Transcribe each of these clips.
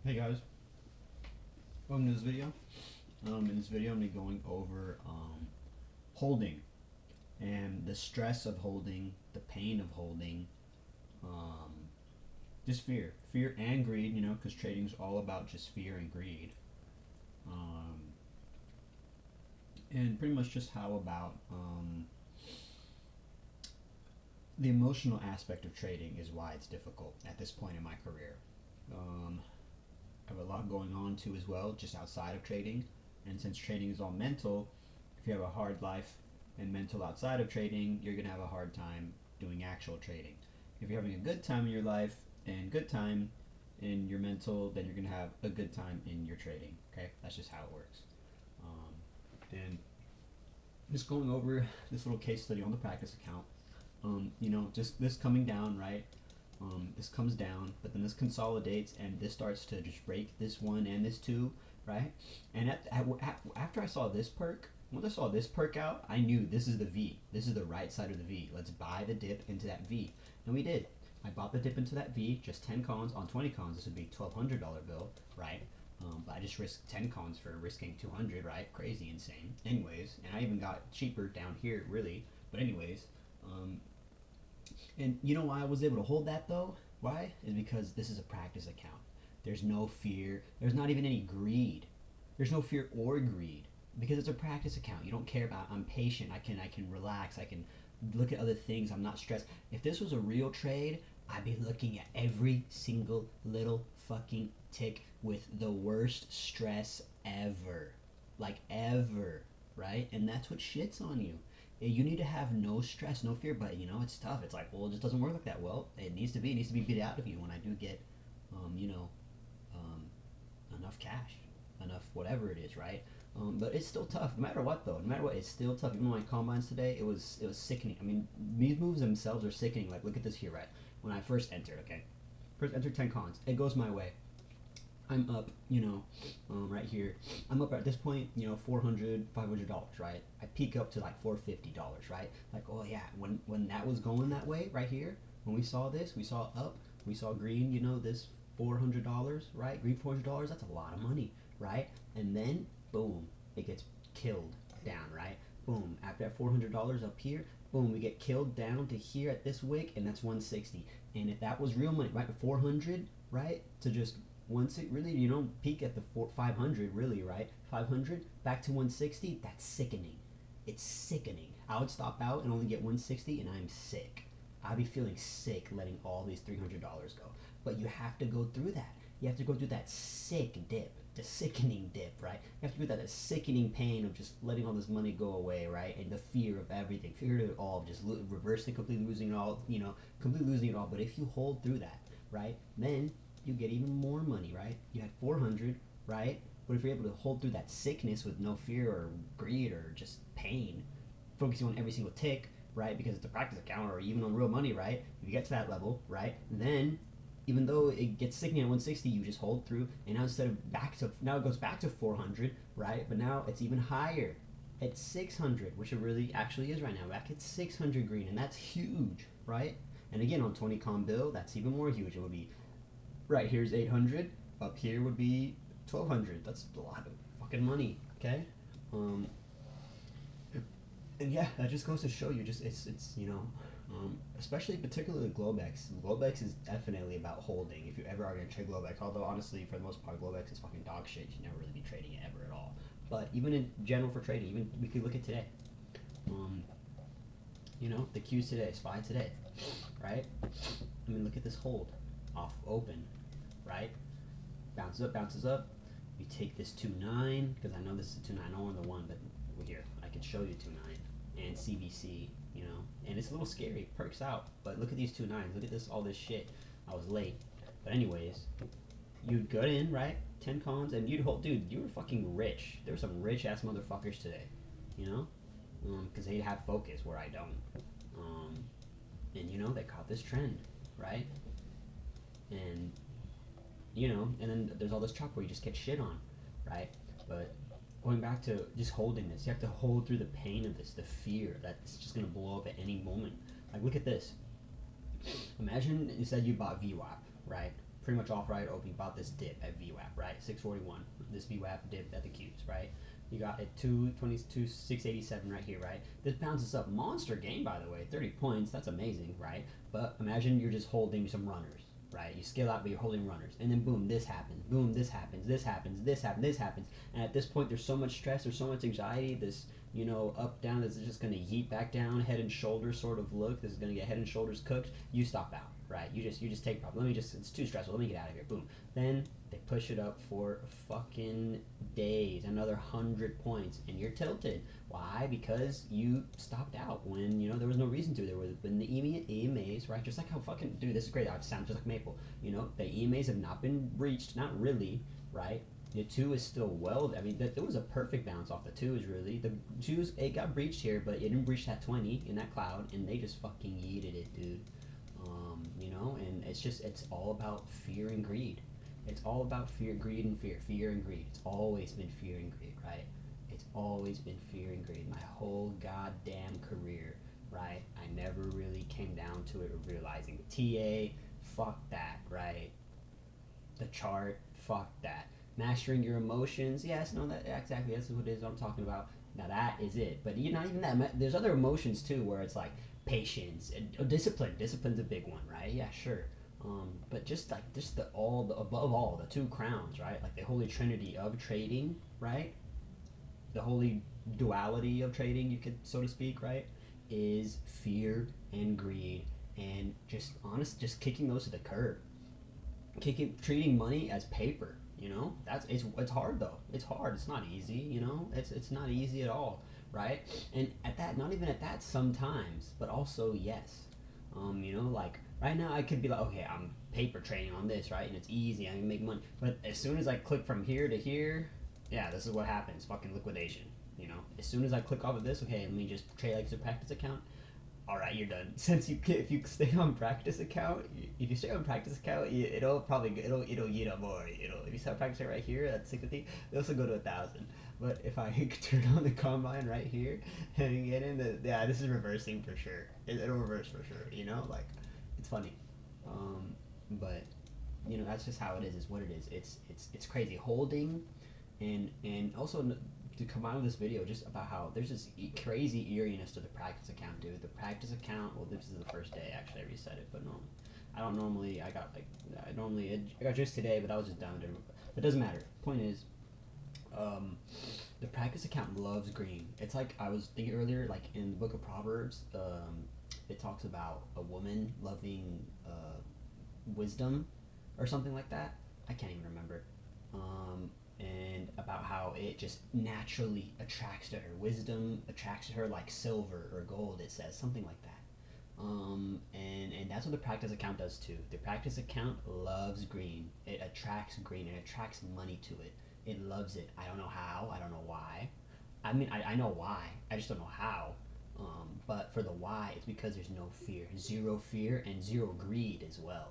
Hey guys, welcome to this video. In this video, I'm going to be going over holding and the stress of holding, the pain of holding, um, just fear and greed. You know, because trading is all about just fear and greed, um, and pretty much just how about the emotional aspect of trading is why it's difficult at this point in my career. Um, I have a lot going on too as well, just outside of trading. And since trading is all mental, if you have a hard life and mental outside of trading, you're gonna have a hard time doing actual trading. If you're having a good time in your life and good time in your mental, then you're gonna have a good time in your trading. Okay, that's just how it works. And just going over this little case study on the practice account. Just this coming down, right? This comes down, but then this consolidates, and this starts to just break this one and this two, right? And after I saw this perk, once I saw this perk out, I knew this is the V. This is the right side of the V. Let's buy the dip into that V, and we did. I bought the dip into that V, just 10 cons on 20 cons. This would be $1,200 bill, right? But I just risked 10 cons for risking 200, right? Crazy, insane. Anyways, and I even got cheaper down here, really. But anyways, um, and you know why I was able to hold that though? Why? Is because this is a practice account. There's no fear. There's not even any greed. There's no fear or greed because it's a practice account. You don't care about. I'm patient. I can relax. I can look at other things. I'm not stressed. If this was a real trade, I'd be looking at every single little fucking tick with the worst stress ever. Like ever, right? And that's what shits on you. You need to have no stress, no fear, but it's tough. It's like, well, it just doesn't work like that. Well, it needs to be beat out of you when I do get, um, you know, um, enough cash, enough whatever it is, right? But it's still tough, no matter what, though. No matter what, it's still tough. Even my combines today, it was sickening. I mean, these moves themselves are sickening. Like, look at this here, right? When I first entered, okay, first entered 10 cons, it goes my way. I'm up, right here. I'm up at this point, $400, $500, right? I peak up to like $450, right? Like, oh yeah, when that was going that way, right here, when we saw this, we saw up, we saw green, this $400, right? Green $400, that's a lot of money, right? And then, boom, it gets killed down, right? Boom, after that $400 up here, boom, we get killed down to here at this wick, and that's 160. And if that was real money, right, 400, right, to just once it really you don't peak at the 500 really, right? 500 back to 160, that's sickening. It's sickening. I would stop out and only get 160 and I'm sick. I'd be feeling sick letting all these $300 go. But you have to go through that. You have to go through that sick dip, the sickening dip, right? You have to go through that sickening pain of just letting all this money go away, right? And the fear of everything, fear of it all, of just reversing, completely losing it all, completely losing it all. But if you hold through that, right, then you get even more money, right? You had 400, right? But if you're able to hold through that sickness with no fear or greed or just pain, focusing on every single tick, right? Because it's a practice account or even on real money, right? If you get to that level, right? Then even though it gets sickening at 160, you just hold through, and now instead of now it goes back to 400, right? But now it's even higher at 600, which it really actually is right now. Back at 600 green, and that's huge, right? And again, on 20 com bill, that's even more huge. It would be right here's 800. Up here would be 1200. That's a lot of fucking money. Okay. Um, and yeah, that just goes to show you, just it's especially particularly Globex. Globex is definitely about holding. If you ever are gonna trade Globex, although honestly, for the most part, Globex is fucking dog shit. You should never really be trading it ever at all. But even in general for trading, even we could look at today. Um, the Qs today, SPY today, right? I mean, look at this hold off open, right? Bounces up. You take this 2.9 because I know this is a 2.9 on the one, but here I can show you 2.9 and CBC, and it's a little scary. Perks out, but look at these 2.9s. Look at this, all this shit. I was late, but anyways, you'd go in right, 10 cons, and you'd hold. Dude, you were fucking rich. There were some rich ass motherfuckers today, because they have focus where I don't, and they caught this trend, right, and and then there's all this chop where you just get shit on, right? But going back to just holding this, you have to hold through the pain of this, the fear that it's just gonna blow up at any moment. Like, look at this. Imagine you said you bought VWAP, right? pretty much off right opening about this dip at VWAP, right? 641. This VWAP dip at the Qs, right? You got at 222, 687 right here, right? This bounces up. Monster game, by the way. 30 points. That's amazing, right? But imagine you're just holding some runners, right? You scale out, but you're holding runners. And then boom, this happens. Boom, this happens. This happens. This happens. This happens. And at this point, there's so much stress. There's so much anxiety. This, up, down, this is just going to yeet back down, head and shoulders sort of look. This is going to get head and shoulders cooked. You stop out, right? You just take problem. It's too stressful. Let me get out of here. Boom. Then they push it up for fucking days, another 100 points, and you're tilted. Why? Because you stopped out when there was no reason to. There was been the EMAs, right? Just like how fucking dude, this is great. I sound just like Maple. The EMAs have not been reached, not really, right? The two is still well. I mean, there was a perfect bounce off the two. Is really the twos. It got breached here, but it didn't breach that 20 in that cloud, and they just fucking yeeted it, dude. And it's all about fear and greed. It's all about fear, greed, and fear and greed. It's always been fear and greed, right? It's always been fear and greed. My whole goddamn career, right? I never really came down to it realizing TA, fuck that, right? The chart, fuck that. Mastering your emotions, yes, no, that exactly. That's what it is. I'm talking about. Now that is it. But not even that. There's other emotions too, where it's like patience and discipline. Discipline's a big one, right? Yeah, sure. But just the above all the two crowns, right? Like the holy trinity of trading, right? The holy duality of trading, you could so to speak, right? Is fear and greed, and just kicking those to the curb. Treating money as paper. It's hard though. It's hard. It's not easy. It's not easy at all, right? And at that, not even at that, sometimes, but also yes. Like right now I could be like, okay, I'm paper trading on this, right? And it's easy. I can make money. But as soon as I click from here to here, yeah, this is what happens. Fucking liquidation. As soon as I click off of this, okay, let me just trade like it's a practice account. All right, you're done. If you stay on practice account, if you stay on practice account, it'll eat up more. If you start practicing right here at 650, it'll also go to 1,000. But if I turn on the combine right here and get in this is reversing for sure. It'll reverse for sure. Like it's funny, but that's just how it is. Is what it is. It's crazy holding, and also to come out of this video just about how there's this crazy eeriness to the practice account, dude. The practice account. Well, this is the first day actually. I reset it, but no, I don't normally. I got just today, but I was just done with it. But it doesn't matter. Point is, the practice account loves green. It's like I was thinking earlier, like in the book of Proverbs, it talks about a woman loving wisdom or something like that. I can't even remember. And about how it just naturally attracts to her. Wisdom attracts to her like silver or gold, it says, something like that. And that's what the practice account does too. The practice account loves green. It attracts green. It attracts money to it. It loves it. I don't know how. I don't know why. I mean, I know why. I just don't know how. But for the why, it's because there's no fear. Zero fear and zero greed as well.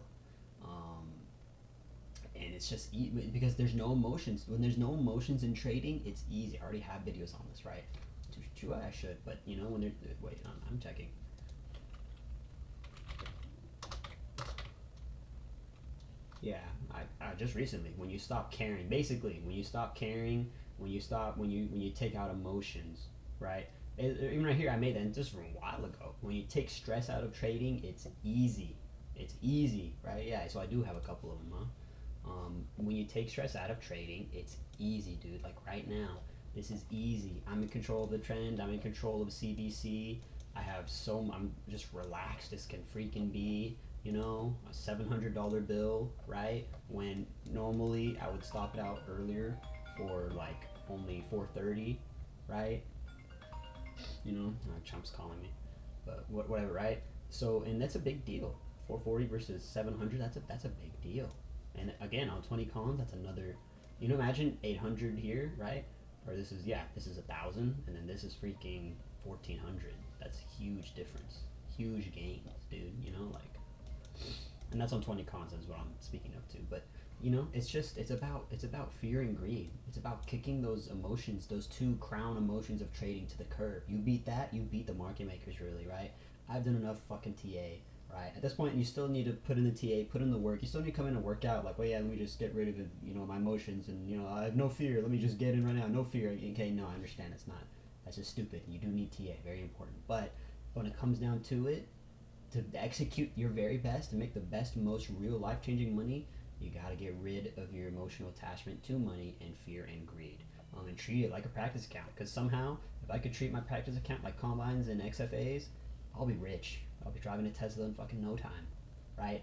And it's just because there's no emotions. When there's no emotions in trading, it's easy. I already have videos on this, right? True, I should, but when they're wait, I'm checking. Yeah, I just recently, when you stop caring, basically, when you stop caring, when you take out emotions, right? Even right here, I made that just from a while ago. When you take stress out of trading, it's easy. It's easy, right? Yeah, so I do have a couple of them, huh? When you take stress out of trading, it's easy, dude. Like right now, this is easy. I'm in control of the trend. I'm in control of CBC. I'm just relaxed as can freaking be. A $700 bill, right? When normally I would stop it out earlier for like only 430, right? Trump's calling me, but whatever, right? So, and that's a big deal. 440 versus 700. That's a big deal. And again, on 20 columns, that's another. Imagine 800 here, right? Or this is 1,000, and then this is freaking 1,400. That's a huge difference, huge gains, dude. And that's on 20 columns is what I'm speaking of too. But it's about fear and greed. It's about kicking those emotions, those two crown emotions of trading to the curb. You beat that, you beat the market makers, really, right? I've done enough fucking TA. right? At this point, you still need to put in the TA, put in the work. You still need to come in and work out. Like, well, yeah, let me just get rid of my emotions, and I have no fear. Let me just get in right now. No fear. Okay, no, I understand. It's not. That's just stupid. You do need TA, very important. But when it comes down to it, to execute your very best and make the best, most real life changing money, you got to get rid of your emotional attachment to money and fear and greed. And treat it like a practice account. Because somehow, if I could treat my practice account like combines and XFAs, I'll be rich. I'll be driving a Tesla in fucking no time, right?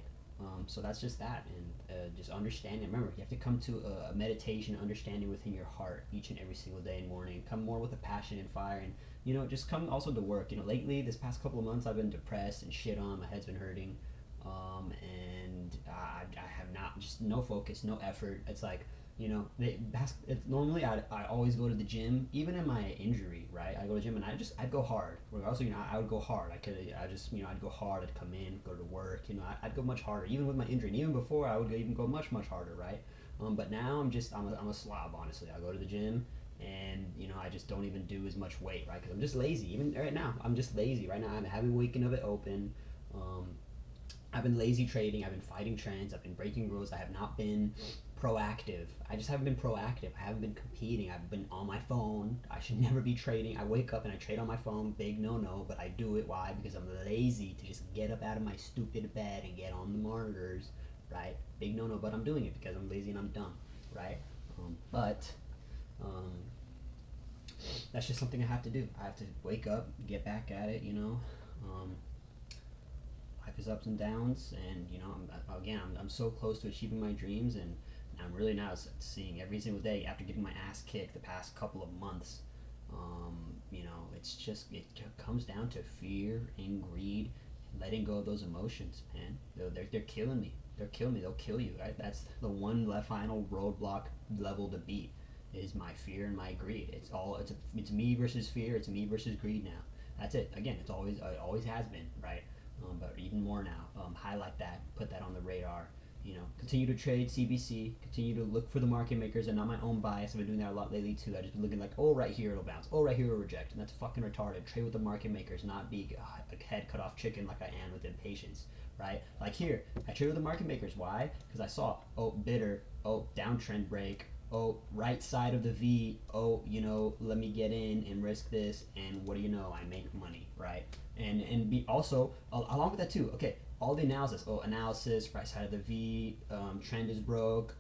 So that's just that, and just understanding. Remember, you have to come to a meditation, understanding within your heart each and every single day and morning. Come more with a passion and fire, and just come also to work. Lately, this past couple of months, I've been depressed and shit on. My head's been hurting, and I have not just no focus, no effort. It's like normally I always go to the gym, even in my injury, right? I go to the gym and I'd go hard. Regardless, I would go hard. I'd go hard. I'd come in, go to work. I'd go much harder, even with my injury. And even before, I would even go much much harder, right? But now I'm a slob, honestly. I go to the gym and I just don't even do as much weight, right? Because I'm just lazy. Even right now, I'm just lazy. Right now, I haven't waken of it open. I've been lazy trading. I've been fighting trends. I've been breaking rules. I have not been proactive. I just haven't been proactive. I haven't been competing. I've been on my phone. I should never be trading. I wake up and I trade on my phone. Big no, but I do it. Why? Because I'm lazy to just get up out of my stupid bed and get on the monitors, right? Big no, but I'm doing it because I'm lazy and I'm dumb, right? But that's just something I have to do. I have to wake up, get back at it, life is ups and downs, and I'm so close to achieving my dreams, and I'm really now seeing every single day after getting my ass kicked the past couple of months. It comes down to fear and greed, and letting go of those emotions, man. They're killing me. They're killing me. They'll kill you. Right? That's the one final roadblock level to beat is my fear and my greed. It's me versus fear. It's me versus greed now. That's it. Again, it always has been, right? But even more now. Highlight that, put that on the radar. Continue to trade CBC, continue to look for the market makers and not my own bias. I've been doing that a lot lately too. I just been looking like, oh, right here it'll bounce, oh, right here it'll reject, and that's fucking retarded. Trade with the market makers, not be a head cut off chicken like I am with impatience, right? Like here, I trade with the market makers. Why? Because I saw, oh, bidder, oh, downtrend break, oh, right side of the V, oh, let me get in and risk this, and what do you know? I make money, right? And be also along with that too. Okay, all the analysis. Oh, analysis, right side of the V, trend is broke.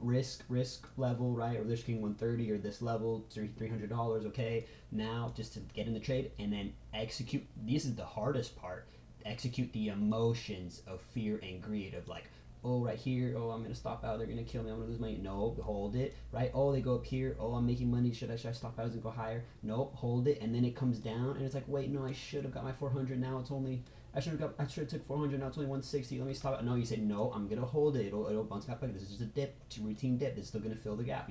Risk level, right? Or risking 130 or this level, $300. Okay, now just to get in the trade and then execute. This is the hardest part. Execute the emotions of fear and greed of like, oh, right here, oh, I'm gonna stop out, they're gonna kill me, I'm gonna lose money. No, hold it, right? Oh, they go up here, oh, I'm making money, should I stop out and go higher? Nope, hold it, and then it comes down, and it's like, wait, no, I should have got my 400, now it's only, I should have took 400, now it's only 160, let me stop it. No, you say, no, I'm gonna hold it, it'll bounce back, this is just a dip, routine dip, it's still gonna fill the gap.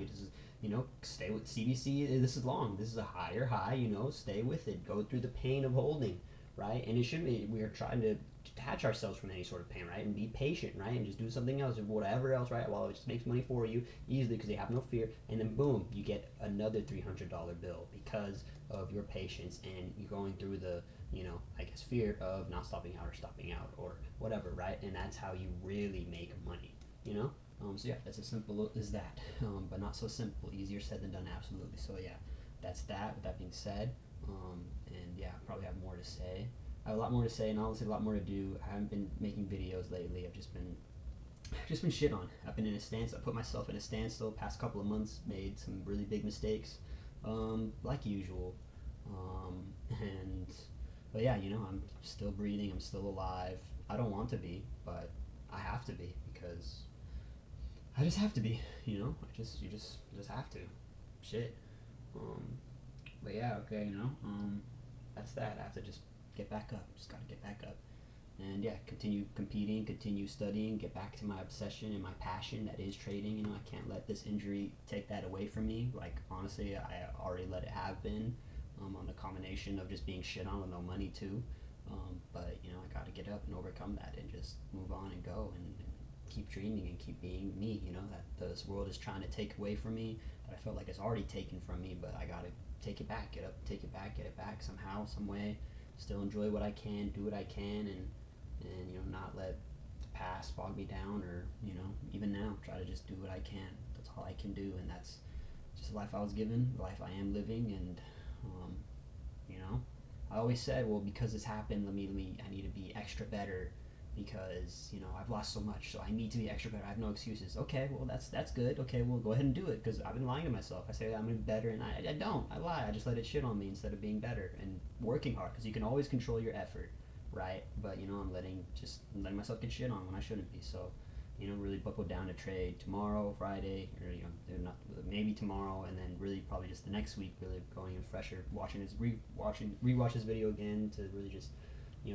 Stay with CBC, this is long, this is a higher high, stay with it, go through the pain of holding, right? And it shouldn't be, we are trying to detach ourselves from any sort of pain, right? And be patient, right? And just do something else or whatever else, right? While it just makes money for you easily because they have no fear. And then boom, you get another $300 bill because of your patience and you're going through the, fear of not stopping out or whatever, right? And that's how you really make money. So yeah, that's as simple as that, but not so simple. Easier said than done, absolutely. So yeah, that's that. With that being said, and yeah, I probably have more to say. I have a lot more to say and honestly a lot more to do. I haven't been making videos lately. I've just been shit on. I've been in a stance. I put myself in a standstill past couple of months. Made some really big mistakes, like usual. And but yeah, I'm still breathing. I'm still alive. I don't want to be, but I have to be because I just have to be. You just have to. Shit. But yeah, okay. That's that. I have to just get back up. Just gotta get back up. And yeah, continue competing, continue studying, get back to my obsession and my passion that is trading. I can't let this injury take that away from me. Like, honestly, I already let it have been on the combination of just being shit on with no money, too. But, I gotta get up and overcome that and just move on and go and keep dreaming and keep being me, that this world is trying to take away from me, that I felt like it's already taken from me, but I gotta take it back, get up, take it back, get it back somehow, some way. Still enjoy what I can, do what I can, and and not let the past bog me down, or even now try to just do what I can. That's all I can do, and that's just the life I was given, the life I am living, and um, you know, I always said, well, because this happened, I need to be extra better because I've lost so much, so I need to be extra better. I have no excuses. Okay, well that's good. Okay, well go ahead and do it because I've been lying to myself. I say I'm gonna be better, and I don't. I lie. I just let it shit on me instead of being better and working hard because you can always control your effort, right? But I'm letting myself get shit on when I shouldn't be. So really buckle down to trade tomorrow, Friday, or not, maybe tomorrow, and then really probably just the next week, really going in fresher, rewatch this video again to really just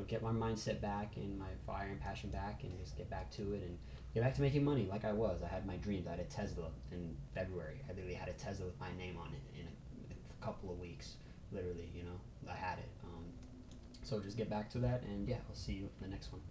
get my mindset back and my fire and passion back, and just get back to it and get back to making money like I was. I had my dreams. I had a Tesla in February. I literally had a Tesla with my name on it in a couple of weeks. Literally, I had it. So just get back to that, and yeah, I'll see you in the next one.